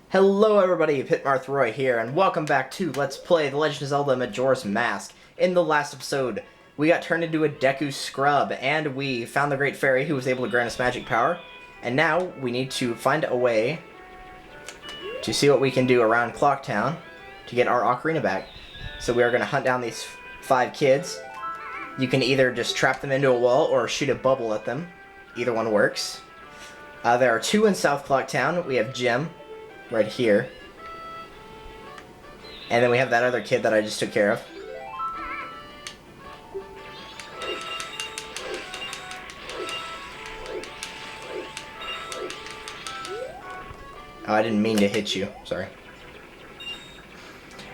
Hello everybody, Pitmarthroy here, and welcome back to Let's Play The Legend of Zelda Majora's Mask. In the last episode, we got turned into a Deku Scrub, and we found the Great Fairy who was able to grant us magic power. And now, we need to find a way to see what we can do around Clock Town to get our Ocarina back. So we are going to hunt down these 5 kids. You can either just trap them into a wall or shoot a bubble at them. Either one works. There are 2 in South Clock Town. We have Jim right here. And then we have that other kid that I just took care of. Oh, I didn't mean to hit you. Sorry.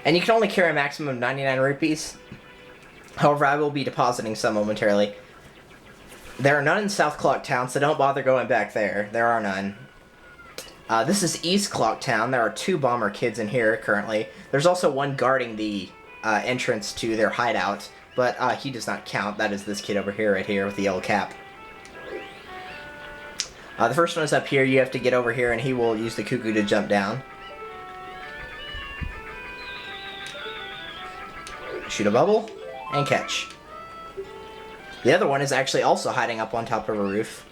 And you can only carry a maximum of 99 rupees. However, I will be depositing some momentarily. There are none in South Clock Town, so don't bother going back there. There are none. This is East Clock Town. There are 2 bomber kids in here currently. There's also one guarding the entrance to their hideout, but he does not count. That is this kid over here, right here, with the yellow cap. The first one is up here. You have to get over here, and he will use the cuckoo to jump down. Shoot a bubble, and catch. The other one is actually also hiding up on top of a roof.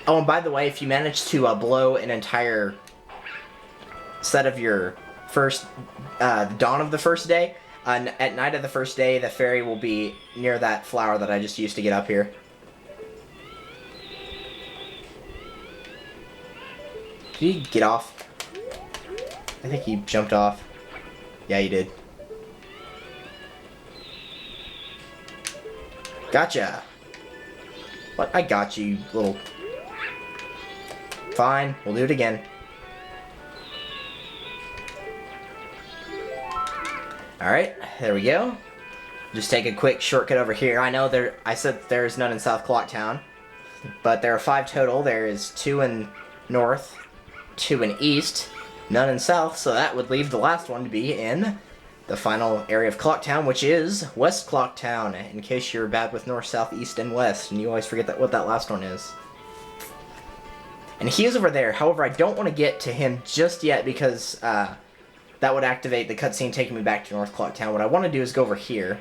Oh, and by the way, if you manage to blow an entire set of your first, dawn of the first day, at night of the first day, the fairy will be near that flower that I just used to get up here. Did he get off? I think he jumped off. Yeah, he did. Gotcha! What? I got you, little... Fine, we'll do it again. Alright, there we go. Just take a quick shortcut over here. I know I said there's none in South Clock Town, but there are 5 total. There is 2 in North, 2 in East, none in South, so that would leave the last one to be in the final area of Clock Town, which is West Clock Town, in case you're bad with North, South, East, and West, and you always forget what that last one is. And he is over there. However, I don't want to get to him just yet because that would activate the cutscene taking me back to North Clock Town. What I want to do is go over here.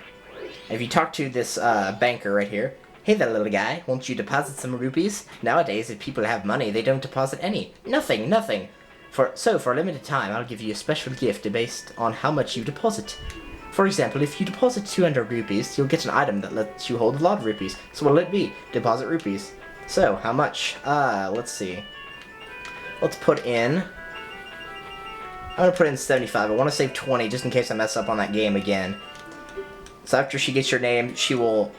And if you talk to this banker right here, "Hey there, little guy, won't you deposit some rupees? Nowadays, if people have money, they don't deposit any. Nothing. So, for a limited time, I'll give you a special gift based on how much you deposit. For example, if you deposit 200 rupees, you'll get an item that lets you hold a lot of rupees. So what'll it be? Deposit rupees. So, how much? Let's see. Let's put in... I'm gonna put in 75. I want to save 20 just in case I mess up on that game again. So after she gets your name, she will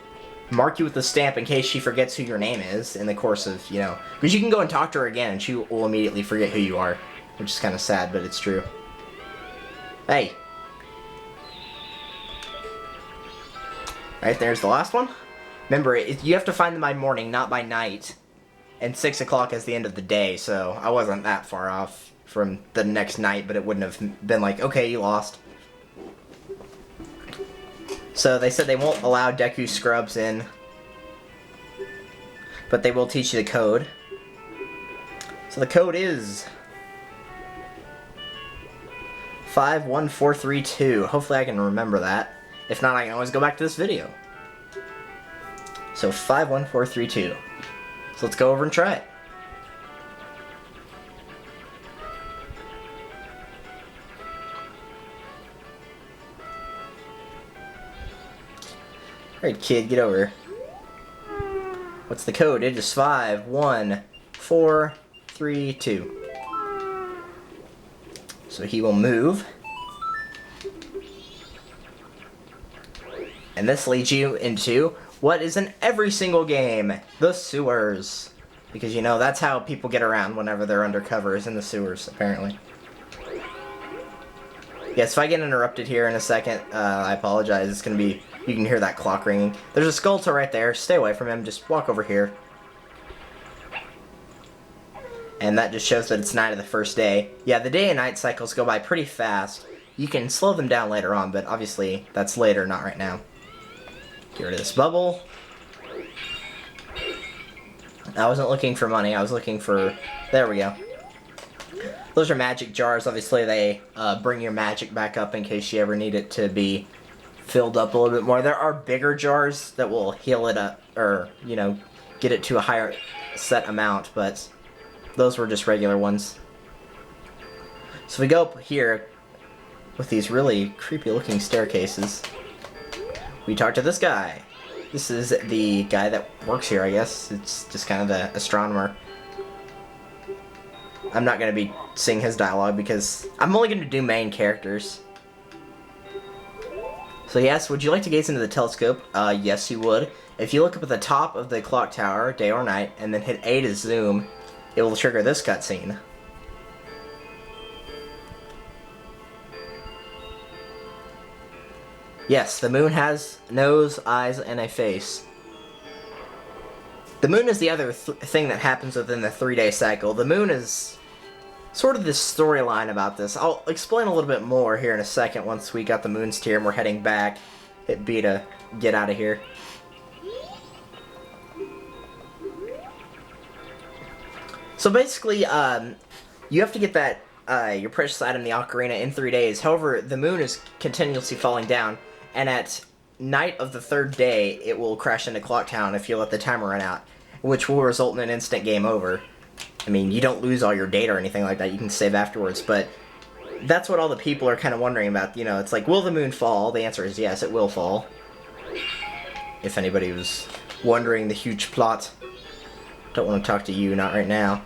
mark you with the stamp in case she forgets who your name is in the course of, you know... Because you can go and talk to her again and she will immediately forget who you are. Which is kind of sad, but it's true. Hey! Right, there's the last one. Remember, you have to find them by morning, not by night. And 6 o'clock is the end of the day, so I wasn't that far off from the next night, but it wouldn't have been like, okay, you lost. So they said they won't allow Deku Scrubs in, but they will teach you the code. So the code is 51432. Hopefully I can remember that. If not, I can always go back to this video. So 51432. So let's go over and try it. Alright, kid, get over. What's the code? It is 51432. So he will move. And this leads you into what is in every single game, the sewers. Because, you know, that's how people get around whenever they're undercover, is in the sewers, apparently. Yes, if I get interrupted here in a second, I apologize. It's going to be, you can hear that clock ringing. There's a Skulltula right there. Stay away from him. Just walk over here. And that just shows that it's night of the first day. Yeah, the day and night cycles go by pretty fast. You can slow them down later on, but obviously that's later, not right now. Get rid of this bubble. I wasn't looking for money, I was looking for... There we go. Those are magic jars. Obviously, they bring your magic back up in case you ever need it to be filled up a little bit more. There are bigger jars that will heal it up, or, you know, get it to a higher set amount, but those were just regular ones. So we go up here with these really creepy looking staircases. We talk to this guy. This is the guy that works here, I guess. It's just kind of the astronomer. I'm not going to be seeing his dialogue because I'm only going to do main characters. So he asks, would you like to gaze into the telescope? Yes, you would. If you look up at the top of the clock tower, day or night, and then hit A to zoom, it will trigger this cutscene. Yes, the moon has nose, eyes, and a face. The moon is the other thing that happens within the 3-day cycle. The moon is sort of this storyline about this. I'll explain a little bit more here in a second once we got the moon's tier and we're heading back. Hit B to get out of here. So basically, you have to get that your precious item, the ocarina, in 3 days. However, the moon is continuously falling down, and at night of the 3rd day, it will crash into Clock Town if you let the timer run out, which will result in an instant game over. I mean, you don't lose all your data or anything like that. You can save afterwards, but that's what all the people are kind of wondering about. You know, it's like, will the moon fall? The answer is yes, it will fall. If anybody was wondering the huge plot. Don't want to talk to you, not right now.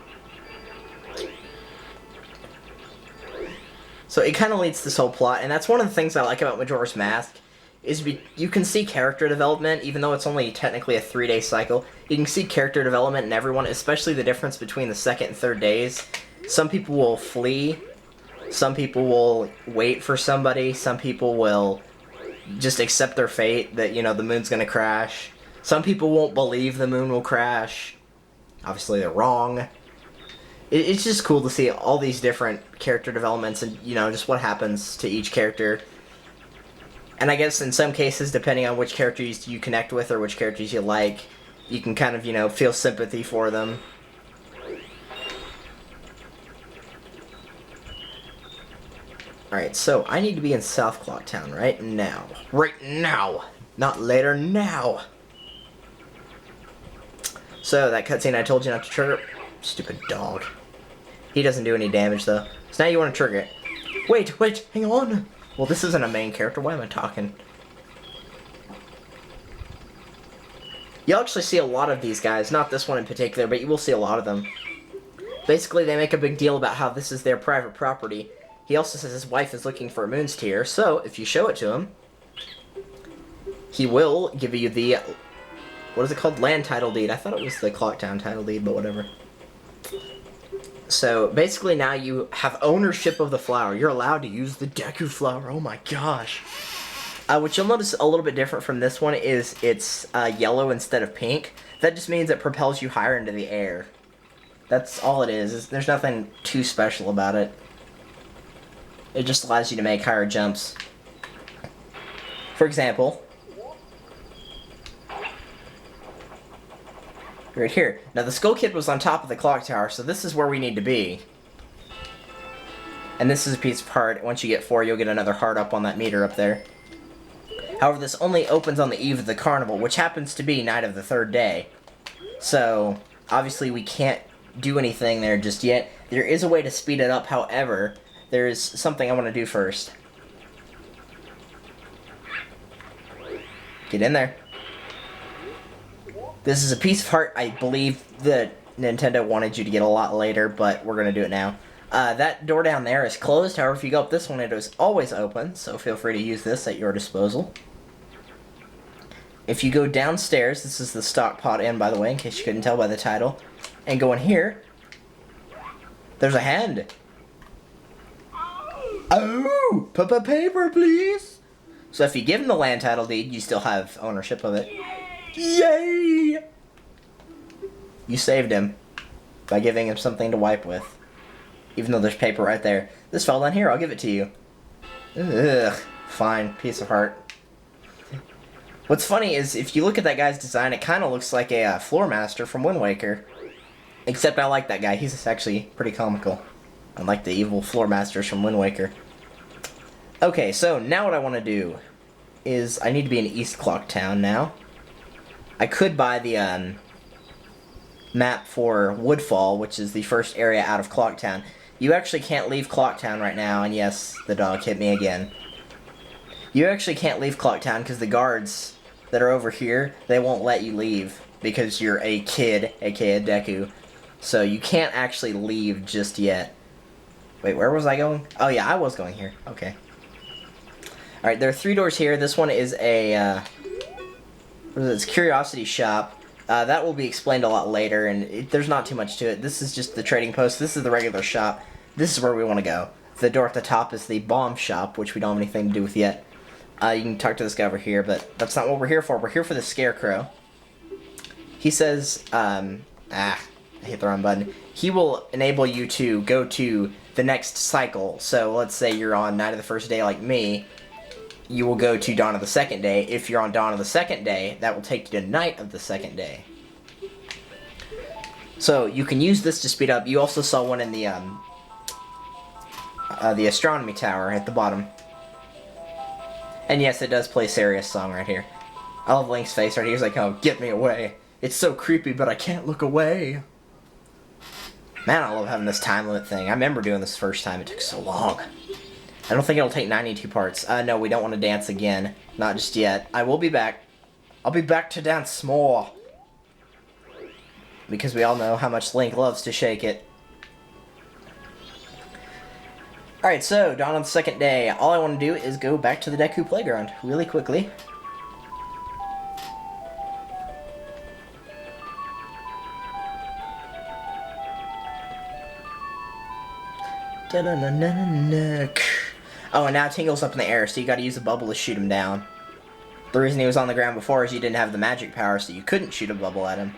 So it kind of leads to this whole plot, and that's one of the things I like about Majora's Mask, is you can see character development, even though it's only technically a 3-day cycle. You can see character development in everyone, especially the difference between the 2nd and 3rd days. Some people will flee, some people will wait for somebody, some people will just accept their fate, that, you know, the moon's gonna crash. Some people won't believe the moon will crash. Obviously they're wrong. It's just cool to see all these different character developments and, you know, just what happens to each character. And I guess in some cases, depending on which characters you connect with or which characters you like, you can kind of, you know, feel sympathy for them. Alright, so I need to be in South Clock Town right now. Right now! Not later, now! So, that cutscene I told you not to trigger. Stupid dog. He doesn't do any damage, though. So now you want to trigger it. Wait, hang on! Well, this isn't a main character. Why am I talking? You'll actually see a lot of these guys. Not this one in particular, but you will see a lot of them. Basically, they make a big deal about how this is their private property. He also says his wife is looking for a moon's tear, so if you show it to him, he will give you the... what is it called? Land title deed. I thought it was the Clock Town title deed, but whatever. So, basically now you have ownership of the flower. You're allowed to use the Deku flower. Oh my gosh. What you'll notice a little bit different from this one is it's yellow instead of pink. That just means it propels you higher into the air. That's all it is. There's nothing too special about it. It just allows you to make higher jumps. For example... right here. Now, the Skull Kid was on top of the clock tower, so this is where we need to be. And this is a piece of heart. Once you get 4, you'll get another heart up on that meter up there. However, this only opens on the eve of the carnival, which happens to be night of the 3rd day. So, obviously we can't do anything there just yet. There is a way to speed it up, however, there's something I want to do first. Get in there. This is a piece of heart I believe that Nintendo wanted you to get a lot later, but we're going to do it now. That door down there is closed, however if you go up this one it is always open, so feel free to use this at your disposal. If you go downstairs, this is the stock pot inn by the way, in case you couldn't tell by the title, and go in here, there's a hand. Oh! Paper please! So if you give him the land title deed, you still have ownership of it. Yay! You saved him by giving him something to wipe with. Even though there's paper right there. This fell down here, I'll give it to you. Ugh. Fine, piece of heart. What's funny is, if you look at that guy's design, it kind of looks like a floor master from Wind Waker. Except I like that guy, he's actually pretty comical. Unlike the evil floor masters from Wind Waker. Okay, so now what I want to do is I need to be in East Clock Town now. I could buy the map for Woodfall, which is the first area out of Clock Town. You actually can't leave Clock Town right now, and yes, the dog hit me again. You actually can't leave Clock Town because the guards that are over here, they won't let you leave because you're a kid, aka a Deku. So you can't actually leave just yet. Wait, where was I going? Oh yeah, I was going here. Okay. Alright, there are 3 doors here. This one is a, it's Curiosity Shop. That will be explained a lot later, and there's not too much to it. This is just the trading post. This is the regular shop. This is where we want to go. The door at the top is the bomb shop, which we don't have anything to do with yet. You can talk to this guy over here, but that's not what we're here for. We're here for the Scarecrow. He says, I hit the wrong button. He will enable you to go to the next cycle. So let's say you're on Night of the First Day like me. You will go to Dawn of the Second Day. If you're on Dawn of the Second Day, that will take you to Night of the Second Day. So you can use this to speed up. You also saw one in the astronomy tower at the bottom. And yes, it does play Saria's song right here. I love Link's face right here. He's like, oh, get me away. It's so creepy, but I can't look away. Man, I love having this time limit thing. I remember doing this first time. It took so long. I don't think it'll take 92 parts. No, we don't want to dance again. Not just yet. I will be back. I'll be back to dance more. Because we all know how much Link loves to shake it. Alright, so, Dawn on the Second Day. All I want to do is go back to the Deku Playground really quickly. Oh, and now Tingle's up in the air, so you gotta use a bubble to shoot him down. The reason he was on the ground before is you didn't have the magic power, so you couldn't shoot a bubble at him.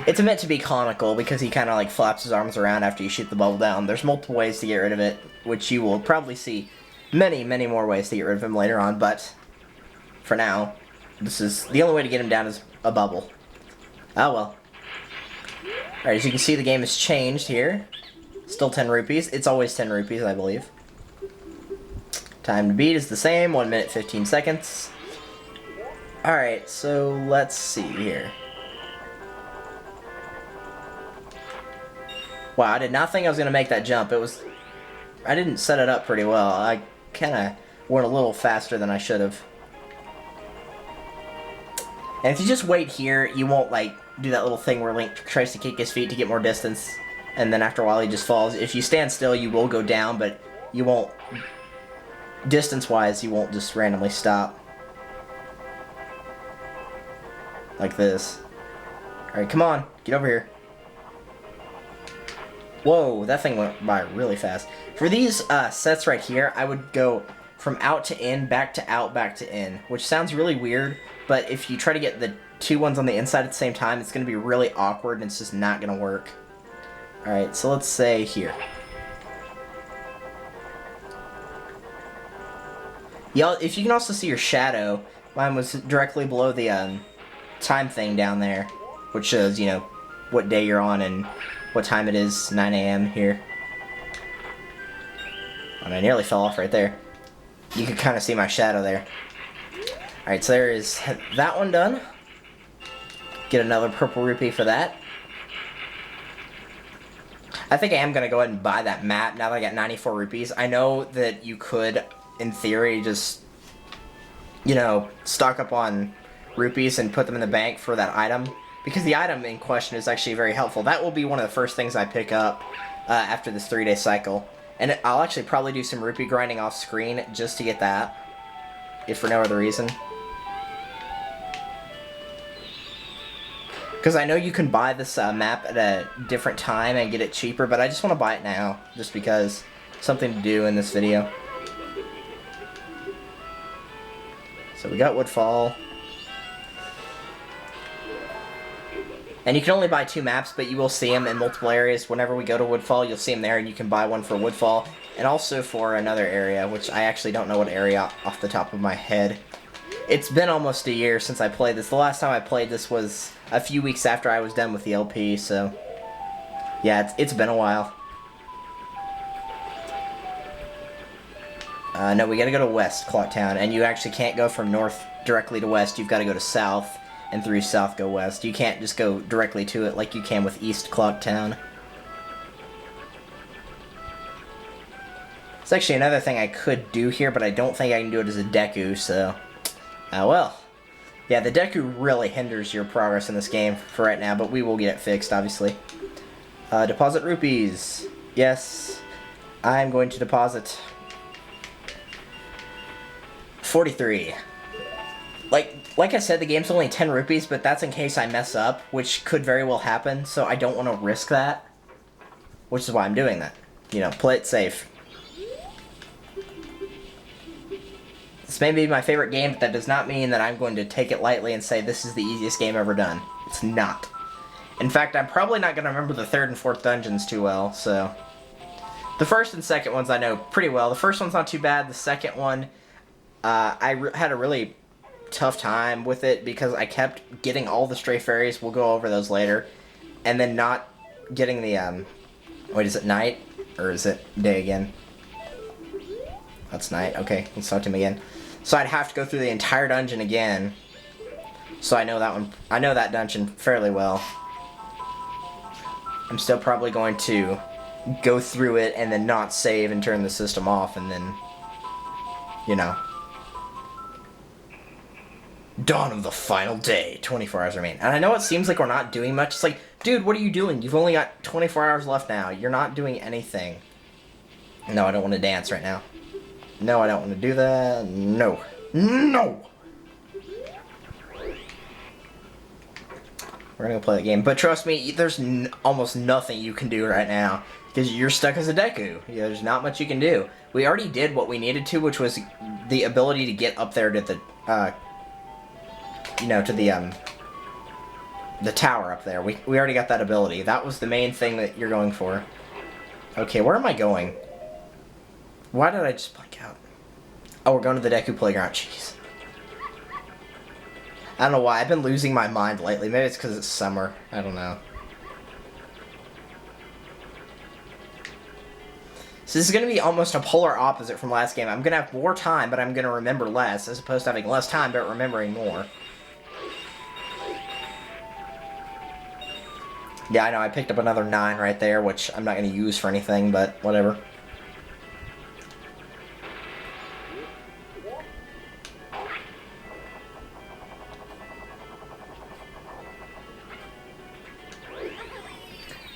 It's meant to be comical, because he kind of like flaps his arms around after you shoot the bubble down. There's multiple ways to get rid of it, which you will probably see many, many more ways to get rid of him later on, but for now, this is the only way to get him down is a bubble. Oh well. Alright, as you can see, the game has changed here. Still 10 rupees. It's always 10 rupees, I believe. Time to beat is the same, 1 minute 15 seconds. Alright, so let's see here. Wow, I did not think I was going to make that jump. I didn't set it up pretty well. I kind of went a little faster than I should have. And if you just wait here, you won't, like, do that little thing where Link tries to kick his feet to get more distance. And then after a while he just falls. If you stand still, you will go down, but you won't, distance-wise, you won't just randomly stop. Like this. Alright, come on, get over here. Whoa, that thing went by really fast. For these sets right here, I would go from out to in, back to out, back to in. Which sounds really weird, but if you try to get the 2 ones on the inside at the same time, it's going to be really awkward and it's just not going to work. Alright, so let's say here. If you can also see your shadow, mine was directly below the time thing down there, which shows, you know, what day you're on and what time it is, 9 a.m. here. And I nearly fell off right there. You can kind of see my shadow there. Alright, so there is that one done. Get another purple rupee for that. I think I am going to go ahead and buy that map now that I got 94 rupees. I know that you could, in theory, just, you know, stock up on rupees and put them in the bank for that item. Because the item in question is actually very helpful. That will be one of the first things I pick up after this 3-day cycle. And I'll actually probably do some rupee grinding off screen just to get that, if for no other reason. Because I know you can buy this map at a different time and get it cheaper, but I just want to buy it now, just because. Something to do in this video. So we got Woodfall. And you can only buy 2 maps, but you will see them in multiple areas. Whenever we go to Woodfall, you'll see them there, and you can buy one for Woodfall, and also for another area, which I actually don't know what area off the top of my head. It's been almost a year since I played this. The last time I played this was a few weeks after I was done with the LP, so yeah, it's been a while. No, we gotta go to West Clock Town, and you actually can't go from north directly to west. You've got to go to south, and through south go west. You can't just go directly to it like you can with East Clock Town. It's actually another thing I could do here, but I don't think I can do it as a Deku, so... well. Yeah, the Deku really hinders your progress in this game for right now, but we will get it fixed, obviously. Deposit rupees. Yes, I'm going to deposit 43. Like I said, the game's only 10 rupees, but that's in case I mess up, which could very well happen, so I don't want to risk that. Which is why I'm doing that. You know, play it safe. This may be my favorite game, but that does not mean that I'm going to take it lightly and say this is the easiest game ever done. It's not. In fact, I'm probably not going to remember the third and fourth dungeons too well, so... The first and second ones I know pretty well. The first one's not too bad. The second one, I had a really tough time with it because I kept getting all the stray fairies. We'll go over those later. And then not getting the, wait, is it night? Or is it day again? That's night. Okay, let's talk to him again. So I'd have to go through the entire dungeon again. So I know that one. I know that dungeon fairly well. I'm still probably going to go through it and then not save and turn the system off and then, you know. Dawn of the final day. 24 hours remain. And I know it seems like we're not doing much. It's like, dude, what are you doing? You've only got 24 hours left now. You're not doing anything. No, I don't want to dance right now. No, I don't want to do that. No. No! We're gonna play the game. But trust me, there's almost nothing you can do right now. Because you're stuck as a Deku. Yeah, there's not much you can do. We already did what we needed to, which was the ability to get up there to the, you know, to the tower up there. We already got that ability. That was the main thing that you're going for. Okay, where am I going? Why did I just blank out? Oh, we're going to the Deku Playground. Jeez. I don't know why. I've been losing my mind lately. Maybe it's because it's summer. I don't know. So this is going to be almost a polar opposite from last game. I'm going to have more time, but I'm going to remember less, as opposed to having less time, but remembering more. Yeah, I know. I picked up another 9 right there, which I'm not going to use for anything, but whatever.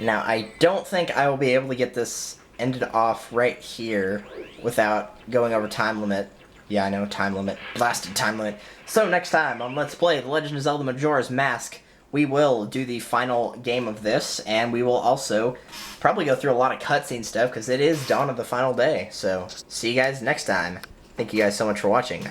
Now, I don't think I will be able to get this ended off right here without going over time limit. Yeah, I know, time limit. Blasted time limit. So next time on Let's Play The Legend of Zelda Majora's Mask, we will do the final game of this, and we will also probably go through a lot of cutscene stuff, because it is Dawn of the Final Day. So, see you guys next time. Thank you guys so much for watching.